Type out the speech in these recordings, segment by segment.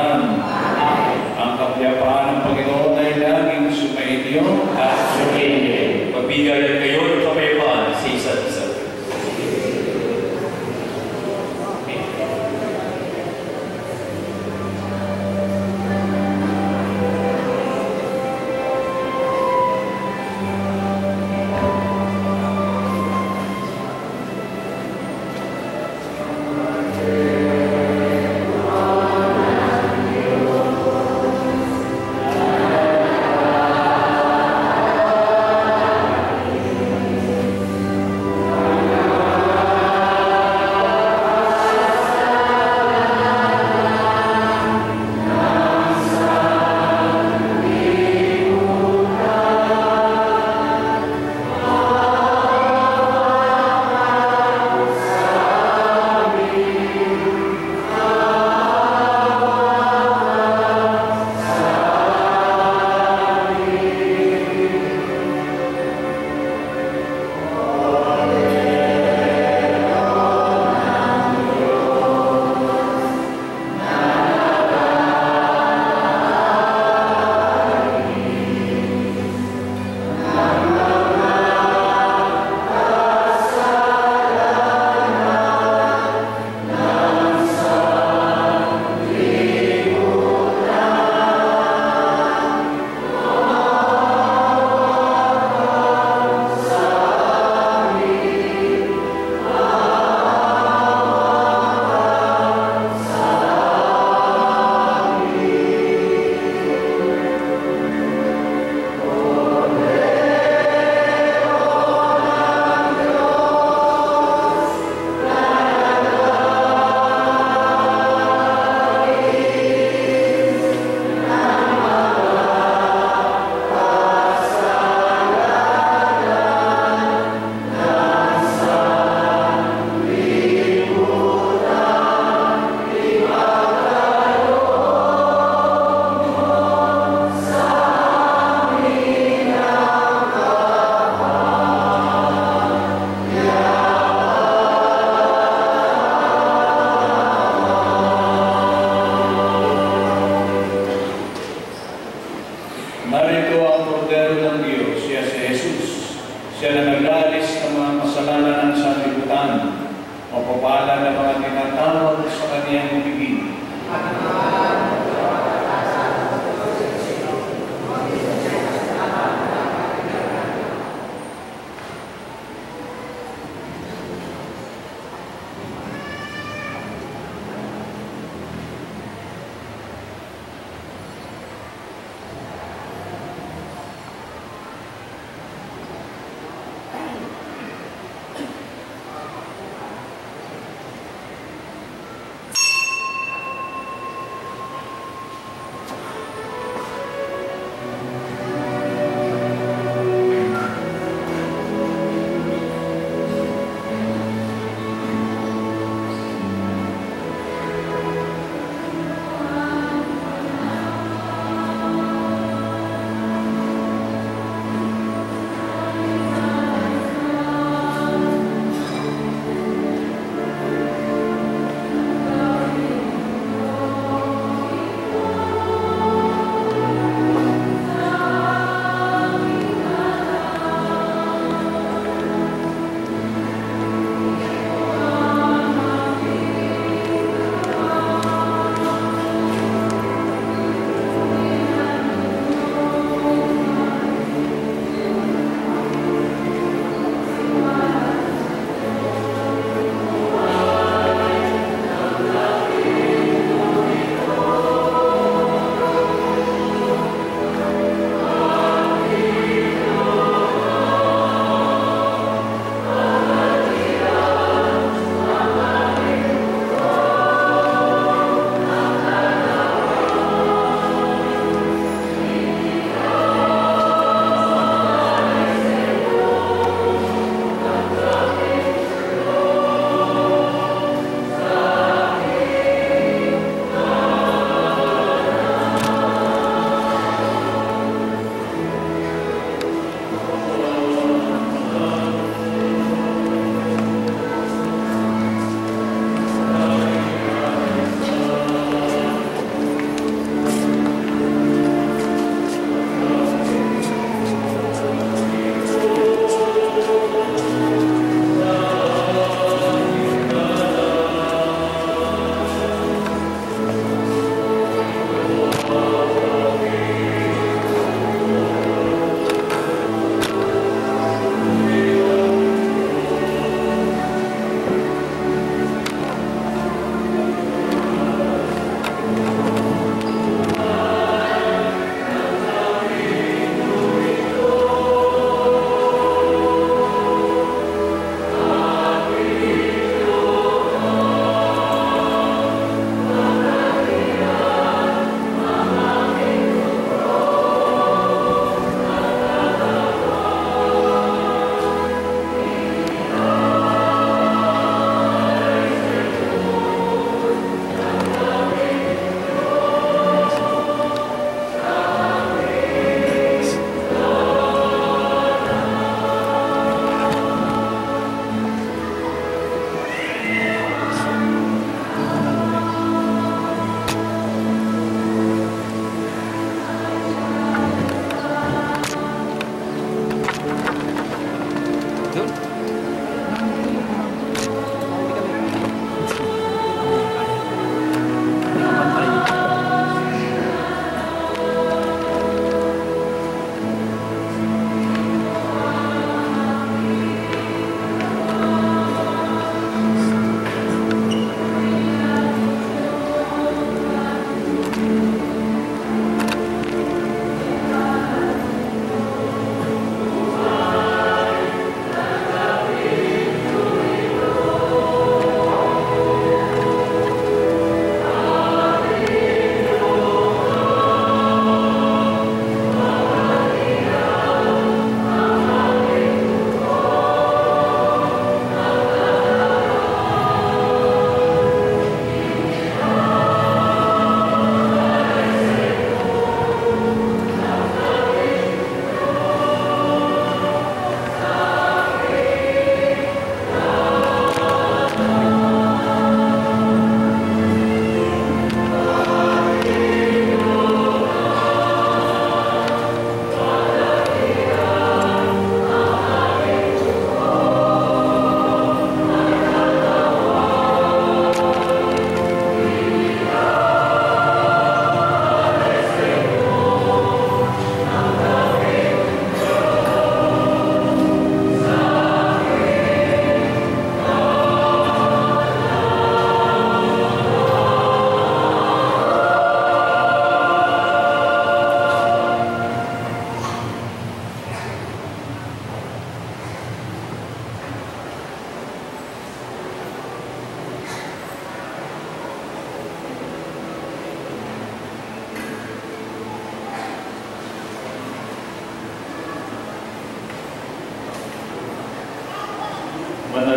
magpakailanman. Ang kapayapaan ng Panginoon ay laging sumainyo at sumainyo. Magbigayan kayo ng kapayapaan sa isa't isa.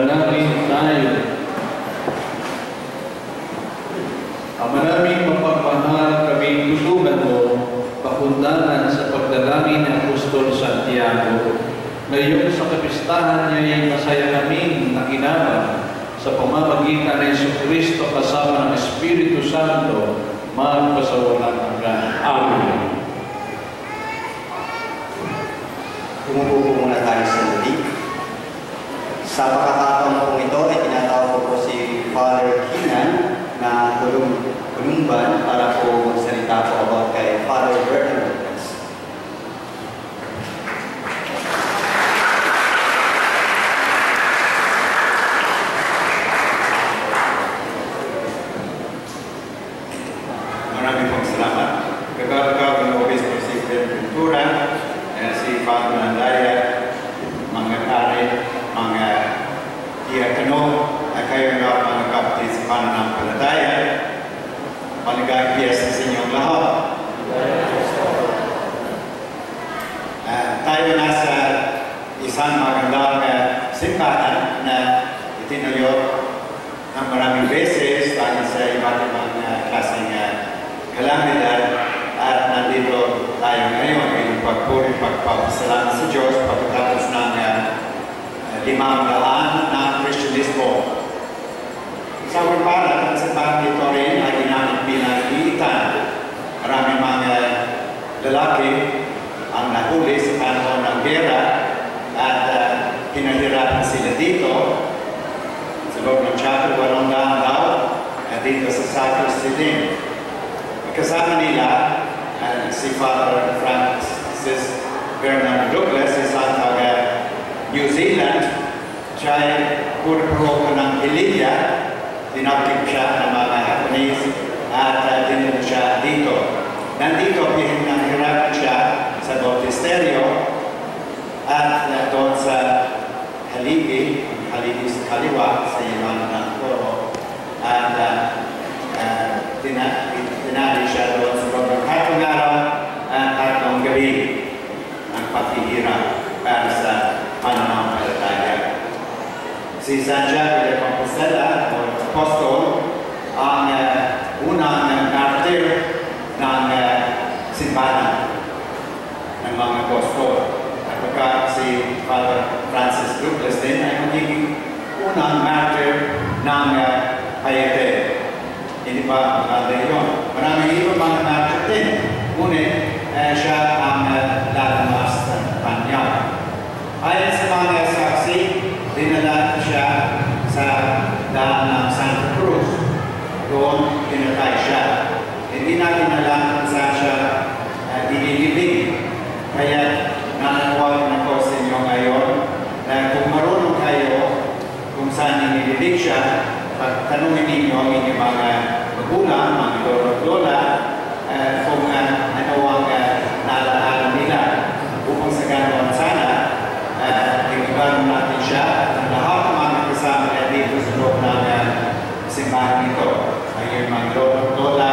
Manalangin tayo. Ama namin mapagmahal, kami tulungan mo, pakundangan sa pagdalangin ng Apostol Santiago. Ngayon sa kapistahan niya ay masaya kaming nakinaban sa pamamagitan ng Jesucristo kasama ng Espiritu Santo, magpasawalang hanggan. Amen. Umupo po muna tayo sa muli. Sa pagkakataon po ito ay tinatawag ko po si Father Kinan na tulumban para po magsalita po about kay Father Bertrand Lopez. Maraming pong salamat. Kagagawa ng Obispo si Ventura, si Father Nandaya, mga kare, mga diakano, kayo nga mga kapatid sa pananampalataya, maligayang piyesta sa inyong lahat. Tayo nasa isang magandang simbahan na itinuyo ng maraming beses dahil sa iba't ibang klaseng kalamidad, at nandito tayo ngayon ay pagpuri, pagpapasalamat sa Diyos pagkatapos ng 500 ng Kristyanismo. Sa pagpala, sa simbahan dito rin ay ginamit bilang iitan. Maraming mga lalaki ang nahuli sa panahon ng gera at pinahirapan sila dito sa loob ng chapel, 800 daw, at dito sa sacristy din. Kasama nila si Father Francis Bernard Douglas, isang taga New Zealand. Siya ay puro ng Ililia, tinapik siya ng mga Japanese at dinala siya dito. Nandito, pinahirapan siya sa Bautisterio at doon sa Haligi sa kaliwa, sa iman ng Toro, at tinali siya doon sa loob ng 4 araw at 3 gabi ang paghihirap para sa pananampalataya. Si Santiago de Compostela, o Apostol, ang unang martir ng simbahan ng mga apostol. At pagka si Father Francis Douglas din ay magiging unang martir ng Hayate. Hindi pa maganda yun. Maraming ibang mga martir din. Ngunit siya ang lalamas ng Panyag. Ayon sa mga saksi, dinala siya sa daan ng Santa Cruz. Doon, pinatay siya. Hindi natin alam kung saan siya dinilibing. Kaya nananawagan ako sa inyo ngayon na kung marunong kayo kung saan dinilibing siya, tanungin ninyo ang inyong mga magulang, mga lolo-lola, kung ano ang naalala nila. Upang sa ganoon sana, ibigyan natin siya at lahat ng mga kasama na dito sa loob ng simbahan nito. Ay mga lolo-lola,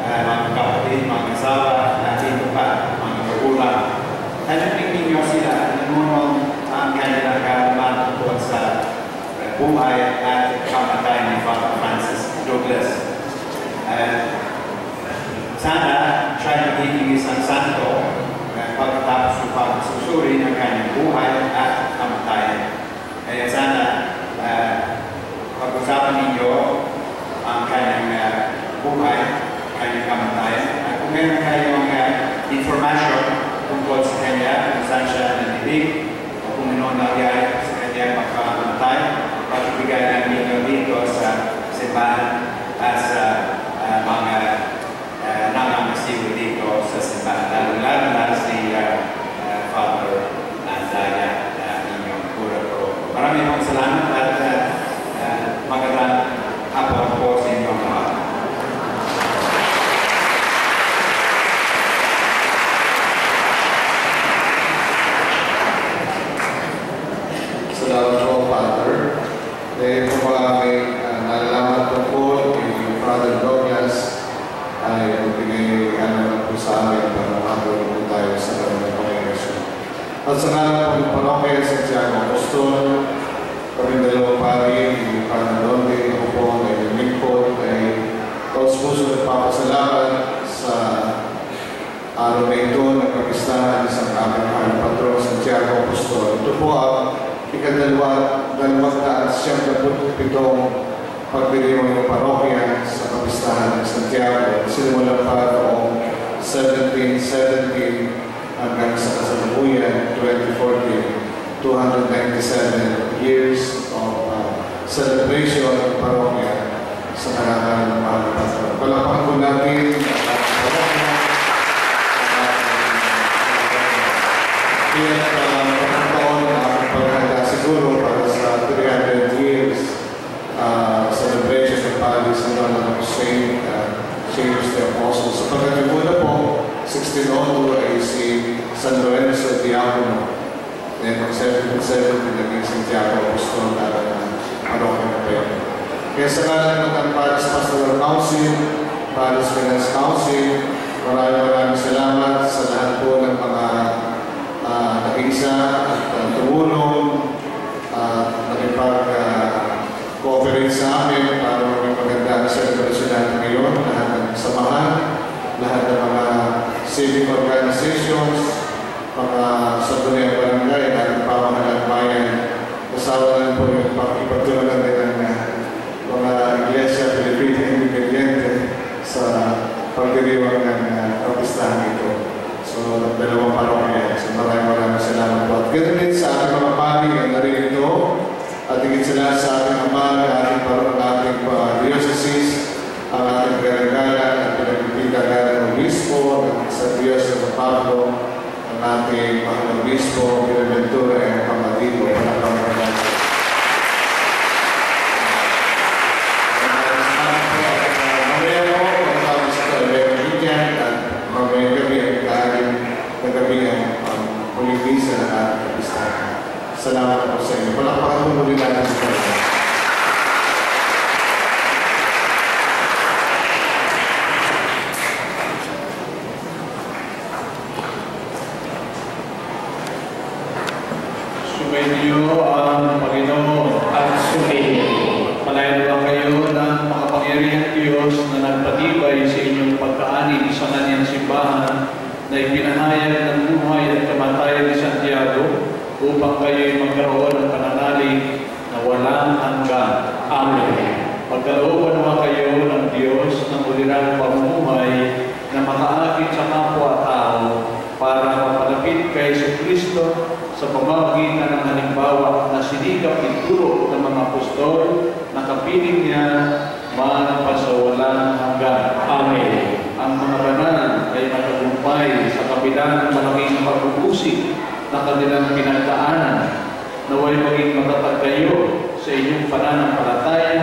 mga kapatid, mga asawa, at dito pa, mga magulang. Tanungin ninyo sila kung ang kanilang kaalaman tungkol sa buhay at kamatay ni Father Francis Douglas. Sana siya magiging isang santo pagkatapos ng pagsusuri ng kanyang buhay at kamatayan. Kaya sana pag-usapan ninyo ang kanyang buhay, kanyang kamatayan. At kung meron kayong information tungkol sa kanya, kung saan siya nanibig, o kung ano nangyari sa kanyang pagkamatay, pagbigay ng ninyo dito sa simbahan at sa mga nangangasiguro dito sa simbahan. Lalo na si Father Nandaya na inyong puro. Maraming pong salamat at magandang hapon po sa inyong mga. Salamat po, Father. Dahil po may nalalaman tungkol kay Father Douglas ay magbigay po sa amin para makatulong po tayo sa kanilang kongregasyon. At sa ngalan po ng Parokya Santiago Apostol, kami dalawang pari, ni Panalonde, ako po, kay Mikpo, kay Taos Puso nagpapasalamat sa araw na ito ng kapistahan sa aming mahal patron Santiago Apostol. Ito po ang ika-27 pagdiriwang ng parokya sa kapistahan ng Santiago. Sinimula pa noong 1717 hanggang sa kasalukuyan 2014, 297 years of celebration ng parokya sa karangalan ng mahal patron. Palakpakan po natin ang parokya. Kaya pagkakataon na aking paghahanda siguro para sa 300 years celebration ng Paris ng Lord of Saint James the Apostle. So pagkakataon po, 1602 ay si San Lorenzo Diacono. Then, 1770 naging Santiago Apostol na parokya ng Pedro. Kaya sa kalan ng Paris Pastoral Council, Paris Finance Council, maraming salamat sa lahat po ng mga nag-isa at tumulong nakipag-cooperate sa amin para maging maganda ang celebration natin ngayon. Lahat ng samahan, lahat ng mga civic organizations, mga sabunay barangay, lahat ng pamahalaan bayan, kasama na po yung pagkipagtulungan din ng mga Iglesia Pilipina Independiente sa pagdiriwang ng kapistahan ito. So, dalawang parokya. So, maraming salamat po. At ganoon din sa ating mga pari na narito, at higit sila sa ating ama, ating diocese, ang ating garanggalan at pinagpipitagan ng obispo, sa Diocese ng Pablo, ang ating mahal obispo, Pinaventura, at Pamadito, Panapangalan. Mamaya po, pagkakasama sa Kalibigyan, at mamaya gabi ang kaagin na gabi ang huling misa ng ating kapistahan. Salamat po sa inyo. Palakpakan po muli natin sa inyo. Sumainyo ang Panginoon at sumainyo. Palayan kayo ng makapangyarihang Diyos na nagpatibay sa inyong pagkaanib sa kanyang simbahan na ipinahayag ng buhay at kamatayan ni Santiago upang kayo'y magkaroon ng pananalig na walang hanggan. Amen. Pagkalooban naman kayo ng Diyos ng ulirang pamumuhay na makaakit sa kapwa-tao para mapalapit kay Kristo sa pamamagitan ng halimbawa na sinikap ituro ng mga apostol na kapiling niya magpasawalang hanggan. Amen. Ang mga banal ay matagumpay sa kabila ng malaking pag-uusig na kanilang pinagdaanan. Naway maging matatag kayo sa inyong pananampalataya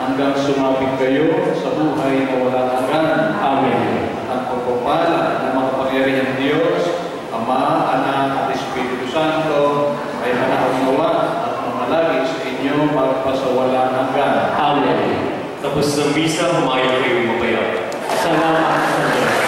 hanggang sumapit kayo sa buhay na walang hanggan. Amen. Ang pagpapala ng makapangyarihang Diyos, Ama, Anak, at Espiritu Santo ay manaunawa at mamalagi sa inyo magpasawalang hanggan. Amen. Tapos ng misa, humayo kayo mapayap. Salamat sa Diyos.